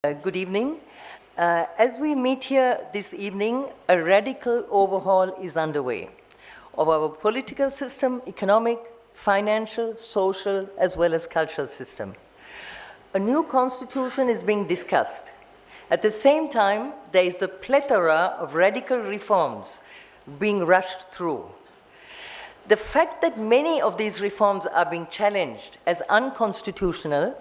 Good evening. As we meet here this evening, a radical overhaul is underway of our political system, economic, financial, social, as well as cultural system. A new constitution is being discussed. At the same time, there is a plethora of radical reforms being rushed through. The fact that many of these reforms are being challenged as unconstitutional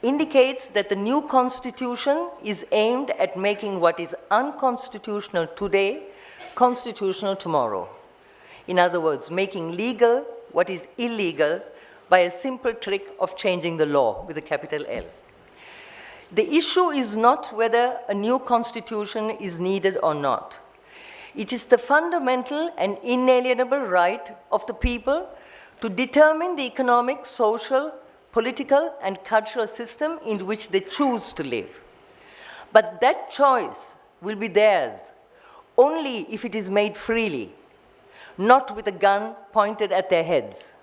indicates that the new constitution is aimed at making what is unconstitutional today constitutional tomorrow. In other words, making legal what is illegal by a simple trick of changing the law with a capital L. The issue is not whether a new constitution is needed or not. It is the fundamental and inalienable right of the people to determine the economic, social, political and cultural system in which they choose to live. But that choice will be theirs only if it is made freely, not with a gun pointed at their heads.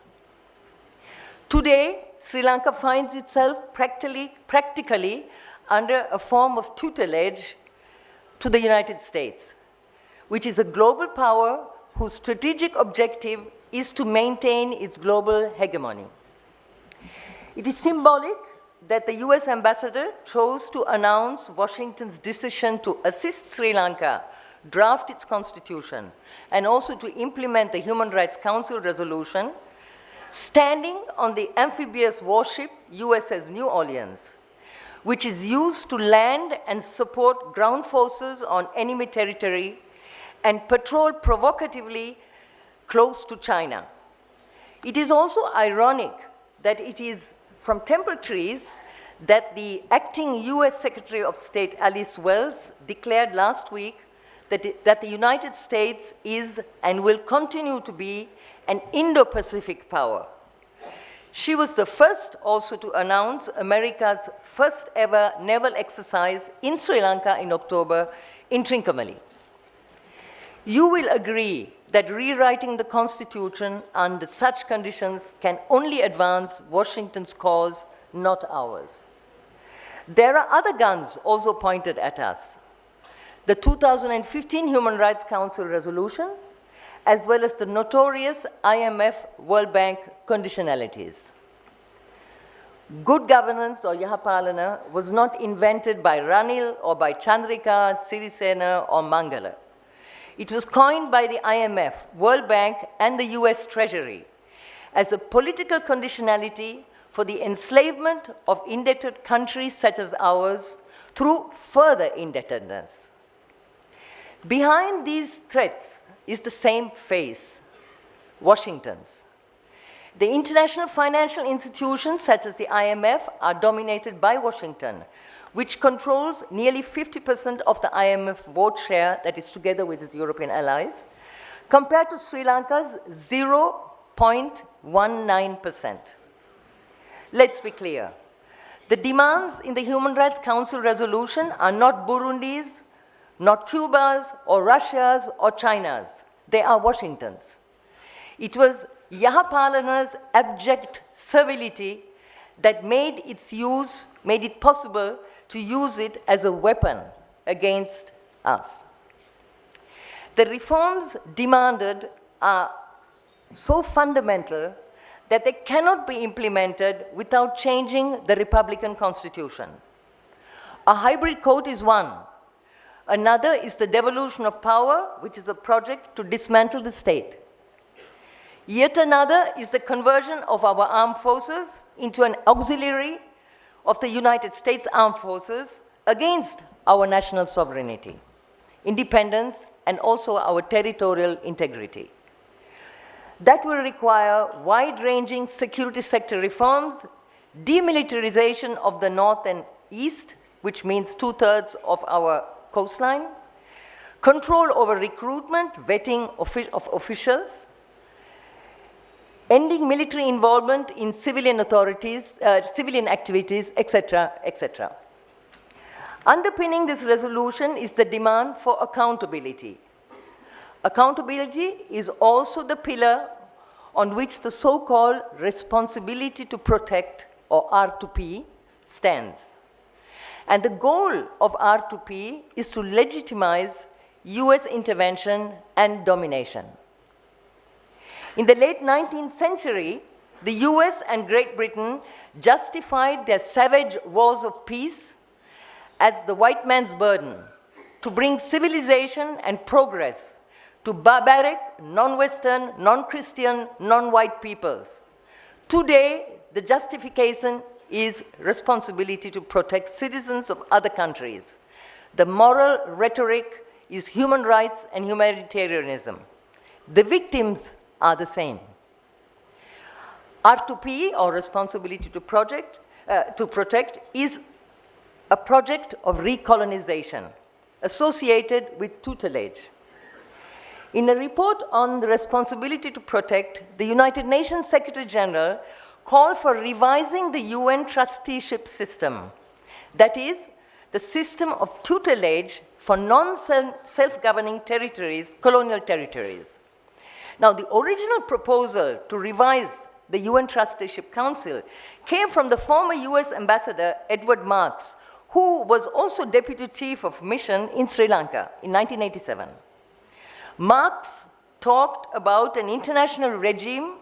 Today, Sri Lanka finds itself practically under a form of tutelage to the United States, which is a global power whose strategic objective is to maintain its global hegemony. It is symbolic that the US ambassador chose to announce Washington's decision to assist Sri Lanka draft its constitution and also to implement the Human Rights Council resolution, standing on the amphibious warship USS New Orleans, which is used to land and support ground forces on enemy territory and patrol provocatively close to China. It is also ironic that it is from Temple Trees that the acting US Secretary of State Alice Wells declared last week that the United States is and will continue to be an Indo-Pacific power. She was the first also to announce America's first ever naval exercise in Sri Lanka in October in Trincomalee. You will agree that rewriting the Constitution under such conditions can only advance Washington's cause, not ours. There are other guns also pointed at us. The 2015 Human Rights Council resolution, as well as the notorious IMF World Bank conditionalities. Good governance or Yahapalana was not invented by Ranil or by Chandrika, Sirisena or Mangala. It was coined by the IMF, World Bank, and the US Treasury as a political conditionality for the enslavement of indebted countries such as ours through further indebtedness. Behind these threats is the same face, Washington's. The international financial institutions such as the IMF are dominated by Washington, which controls nearly 50% of the IMF vote share, that is together with its European allies, compared to Sri Lanka's 0.19%. Let's be clear. The demands in the Human Rights Council resolution are not Burundi's, not Cuba's, or Russia's, or China's. They are Washington's. It was Yahapalana's abject servility that made it possible to use it as a weapon against us. The reforms demanded are so fundamental that they cannot be implemented without changing the Republican Constitution. A hybrid court is one. Another is the devolution of power, which is a project to dismantle the state. Yet another is the conversion of our armed forces into an auxiliary of the United States Armed Forces against our national sovereignty, independence, and also our territorial integrity. That will require wide-ranging security sector reforms, demilitarization of the North and East, which means 2/3 of our coastline, control over recruitment, vetting of officials, ending military involvement in civilian activities, etc., etc. Underpinning this resolution is the demand for accountability. Accountability is also the pillar on which the so-called responsibility to protect, or R2P, stands. And the goal of R2P is to legitimize US intervention and domination. In the late 19th century, the US and Great Britain justified their savage wars of peace as the white man's burden to bring civilization and progress to barbaric, non-Western, non-Christian, non-white peoples. Today, the justification is responsibility to protect citizens of other countries. The moral rhetoric is human rights and humanitarianism. The victims are the same. R2P, or responsibility to protect, is a project of recolonization associated with tutelage. In a report on the responsibility to protect, the United Nations Secretary General called for revising the UN trusteeship system. That is, the system of tutelage for non-self-governing territories, colonial territories. Now, the original proposal to revise the UN Trusteeship Council came from the former US Ambassador Edward Marks, who was also Deputy Chief of Mission in Sri Lanka in 1987. Marx talked about an international regime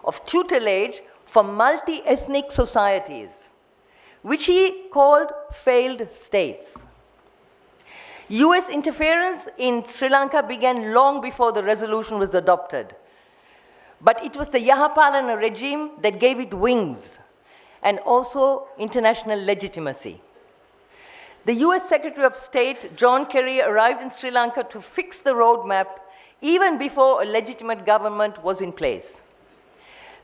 of tutelage for multi-ethnic societies, which he called failed states. US interference in Sri Lanka began long before the resolution was adopted. But it was the Yahapalana regime that gave it wings and also international legitimacy. The US Secretary of State, John Kerry, arrived in Sri Lanka to fix the roadmap even before a legitimate government was in place.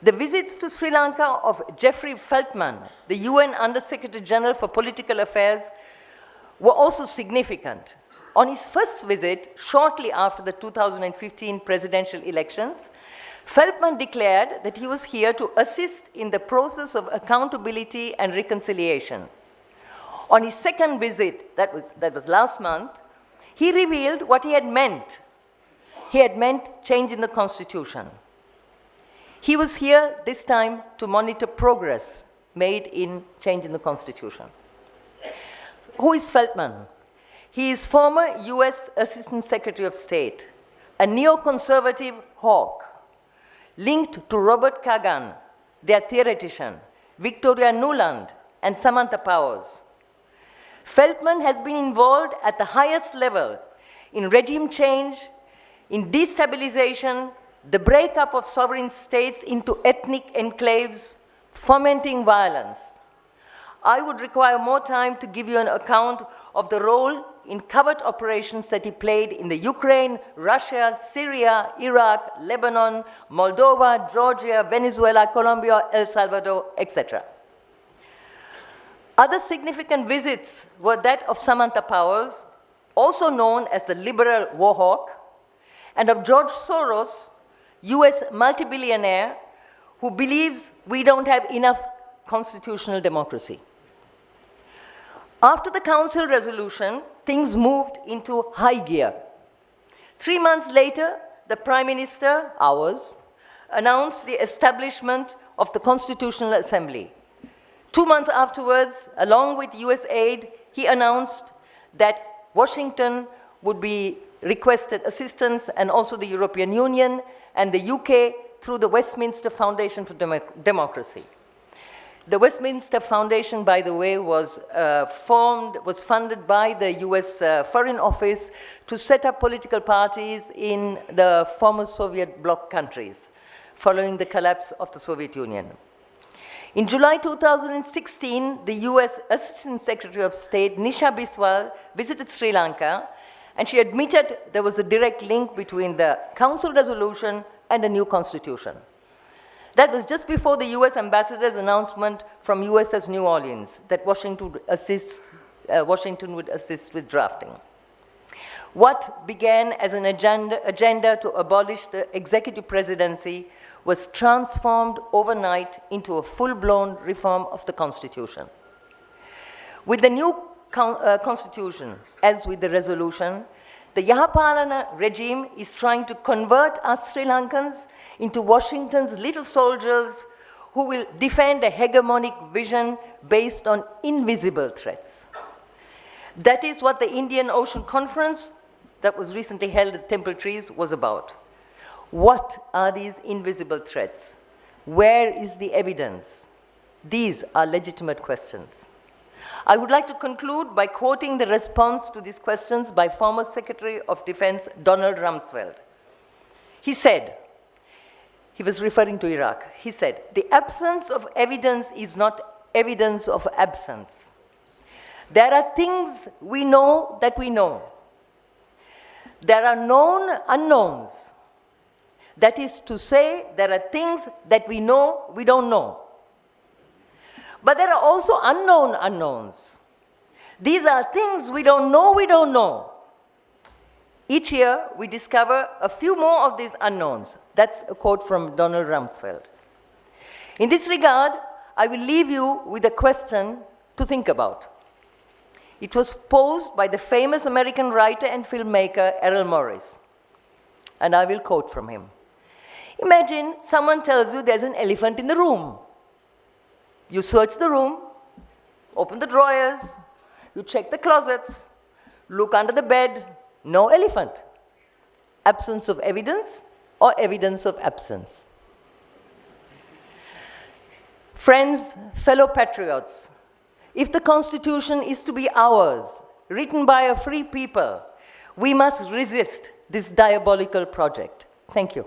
The visits to Sri Lanka of Jeffrey Feltman, the UN Under-Secretary General for Political Affairs, were also significant. On his first visit, shortly after the 2015 presidential elections, Feltman declared that he was here to assist in the process of accountability and reconciliation. On his second visit, that was last month, he revealed what he had meant. He had meant change in the Constitution. He was here this time to monitor progress made in change in the Constitution. Who is Feltman? He is former US Assistant Secretary of State, a neoconservative hawk, linked to Robert Kagan, their theoretician, Victoria Nuland, and Samantha Powers. Feltman has been involved at the highest level in regime change, in destabilization, the breakup of sovereign states into ethnic enclaves, fomenting violence. I would require more time to give you an account of the role in covert operations that he played in the Ukraine, Russia, Syria, Iraq, Lebanon, Moldova, Georgia, Venezuela, Colombia, El Salvador, etc. Other significant visits were that of Samantha Powers, also known as the liberal war hawk, and of George Soros, US multi-billionaire, who believes we don't have enough constitutional democracy. After the Council resolution, things moved into high gear. 3 months later, the Prime Minister, ours, announced the establishment of the Constitutional Assembly. 2 months afterwards, along with US aid, he announced that Washington would be requested assistance, and also the European Union and the UK through the Westminster Foundation for Democracy. The Westminster Foundation, by the way, was funded by the US Foreign Office to set up political parties in the former Soviet bloc countries following the collapse of the Soviet Union. In July 2016, the US Assistant Secretary of State, Nisha Biswal, visited Sri Lanka, and she admitted there was a direct link between the Council resolution and the new Constitution. That was just before the US ambassador's announcement from USS New Orleans that Washington would assist with drafting. What began as an agenda to abolish the executive presidency was transformed overnight into a full-blown reform of the Constitution. With the new Constitution, as with the resolution, the Yahapalana regime is trying to convert us Sri Lankans into Washington's little soldiers who will defend a hegemonic vision based on invisible threats. That is what the Indian Ocean Conference that was recently held at Temple Trees was about. What are these invisible threats? Where is the evidence? These are legitimate questions. I would like to conclude by quoting the response to these questions by former Secretary of Defense Donald Rumsfeld. He said, he was referring to Iraq, he said, "The absence of evidence is not evidence of absence. There are things we know that we know. There are known unknowns. That is to say, there are things that we know we don't know. But there are also unknown unknowns. These are things we don't know. Each year, we discover a few more of these unknowns." That's a quote from Donald Rumsfeld. In this regard, I will leave you with a question to think about. It was posed by the famous American writer and filmmaker Errol Morris, and I will quote from him. Imagine someone tells you there's an elephant in the room. You search the room, open the drawers, you check the closets, look under the bed, no elephant. Absence of evidence or evidence of absence? Friends, fellow patriots, if the Constitution is to be ours, written by a free people, we must resist this diabolical project. Thank you.